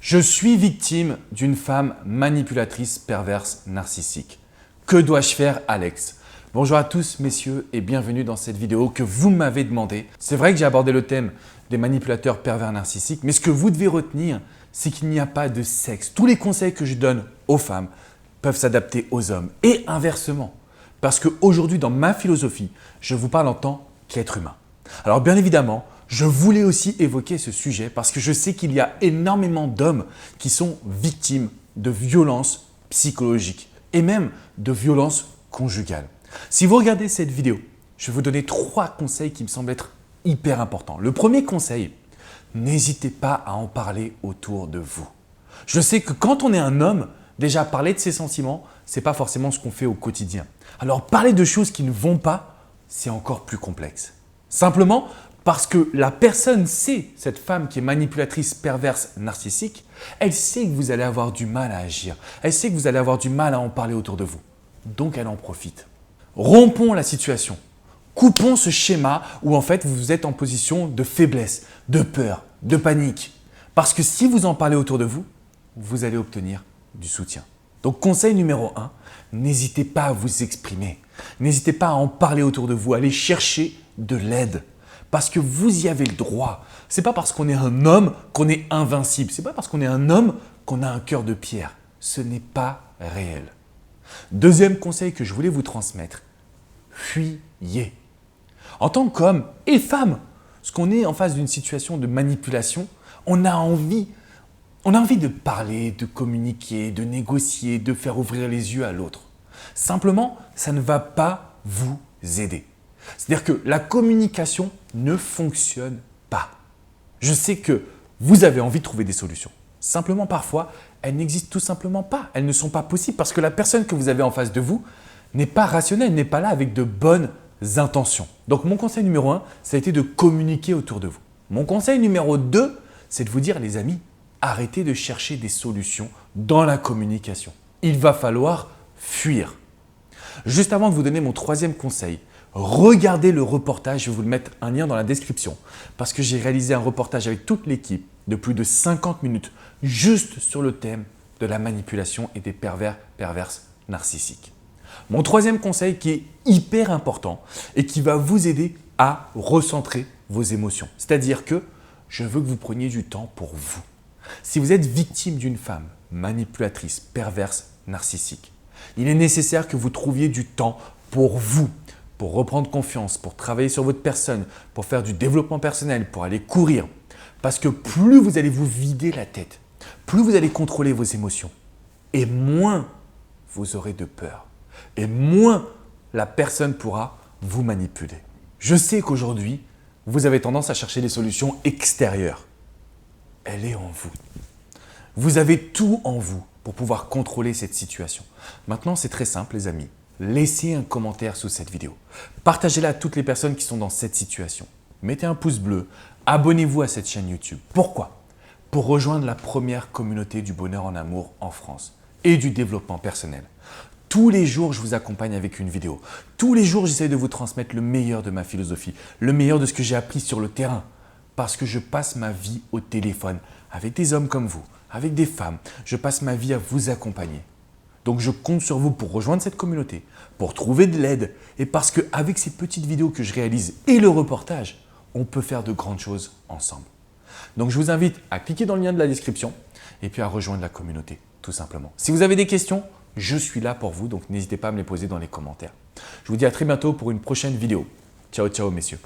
Je suis victime d'une femme manipulatrice, perverse, narcissique. Que dois-je faire, Alex? Bonjour à tous, messieurs, et bienvenue dans cette vidéo que vous m'avez demandé. C'est vrai que j'ai abordé le thème des manipulateurs pervers narcissiques, mais ce que vous devez retenir, c'est qu'il n'y a pas de sexe. Tous les conseils que je donne aux femmes peuvent s'adapter aux hommes et inversement. Parce qu'aujourd'hui, dans ma philosophie, je vous parle en tant qu'être humain. Alors bien évidemment, je voulais aussi évoquer ce sujet parce que je sais qu'il y a énormément d'hommes qui sont victimes de violences psychologiques et même de violences conjugales. Si vous regardez cette vidéo, je vais vous donner 3 conseils qui me semblent être hyper importants. Le premier conseil, n'hésitez pas à en parler autour de vous. Je sais que quand on est un homme, déjà parler de ses sentiments, ce n'est pas forcément ce qu'on fait au quotidien. Alors parler de choses qui ne vont pas, c'est encore plus complexe. Simplement parce que la personne sait, cette femme qui est manipulatrice, perverse, narcissique, elle sait que vous allez avoir du mal à agir. Elle sait que vous allez avoir du mal à en parler autour de vous. Donc elle en profite. Rompons la situation. Coupons ce schéma où en fait vous êtes en position de faiblesse, de peur, de panique. Parce que si vous en parlez autour de vous, vous allez obtenir du soutien. Donc conseil numéro 1, n'hésitez pas à vous exprimer. N'hésitez pas à en parler autour de vous, allez chercher de l'aide. Parce que vous y avez le droit. Ce n'est pas parce qu'on est un homme qu'on est invincible. Ce n'est pas parce qu'on est un homme qu'on a un cœur de pierre. Ce n'est pas réel. Deuxième conseil que je voulais vous transmettre, fuyez. En tant qu'homme et femme, parce qu'on est en face d'une situation de manipulation, on a envie de parler, de communiquer, de négocier, de faire ouvrir les yeux à l'autre. Simplement, ça ne va pas vous aider. C'est-à-dire que la communication ne fonctionne pas. Je sais que vous avez envie de trouver des solutions. Simplement, parfois, elles n'existent tout simplement pas. Elles ne sont pas possibles parce que la personne que vous avez en face de vous n'est pas rationnelle, n'est pas là avec de bonnes intentions. Donc, mon conseil numéro 1, ça a été de communiquer autour de vous. Mon conseil numéro 2, c'est de vous dire, les amis, arrêtez de chercher des solutions dans la communication. Il va falloir fuir. Juste avant de vous donner mon 3e conseil, regardez le reportage, je vais vous le mettre un lien dans la description, parce que j'ai réalisé un reportage avec toute l'équipe de plus de 50 minutes juste sur le thème de la manipulation et des perverses narcissiques. Mon 3e conseil qui est hyper important et qui va vous aider à recentrer vos émotions. C'est-à-dire que je veux que vous preniez du temps pour vous. Si vous êtes victime d'une femme manipulatrice, perverse, narcissique, il est nécessaire que vous trouviez du temps pour vous, pour reprendre confiance, pour travailler sur votre personne, pour faire du développement personnel, pour aller courir. Parce que plus vous allez vous vider la tête, plus vous allez contrôler vos émotions, et moins vous aurez de peur, et moins la personne pourra vous manipuler. Je sais qu'aujourd'hui, vous avez tendance à chercher des solutions extérieures. Elle est en vous. Vous avez tout en vous pour pouvoir contrôler cette situation. Maintenant, c'est très simple, les amis. Laissez un commentaire sous cette vidéo. Partagez-la à toutes les personnes qui sont dans cette situation. Mettez un pouce bleu. Abonnez-vous à cette chaîne YouTube. Pourquoi? Pour rejoindre la première communauté du bonheur en amour en France et du développement personnel. Tous les jours, je vous accompagne avec une vidéo. Tous les jours, j'essaie de vous transmettre le meilleur de ma philosophie, le meilleur de ce que j'ai appris sur le terrain. Parce que je passe ma vie au téléphone avec des hommes comme vous, avec des femmes. Je passe ma vie à vous accompagner. Donc, je compte sur vous pour rejoindre cette communauté, pour trouver de l'aide. Et parce qu'avec ces petites vidéos que je réalise et le reportage, on peut faire de grandes choses ensemble. Donc, je vous invite à cliquer dans le lien de la description et puis à rejoindre la communauté, tout simplement. Si vous avez des questions, je suis là pour vous, donc n'hésitez pas à me les poser dans les commentaires. Je vous dis à très bientôt pour une prochaine vidéo. Ciao, ciao, messieurs.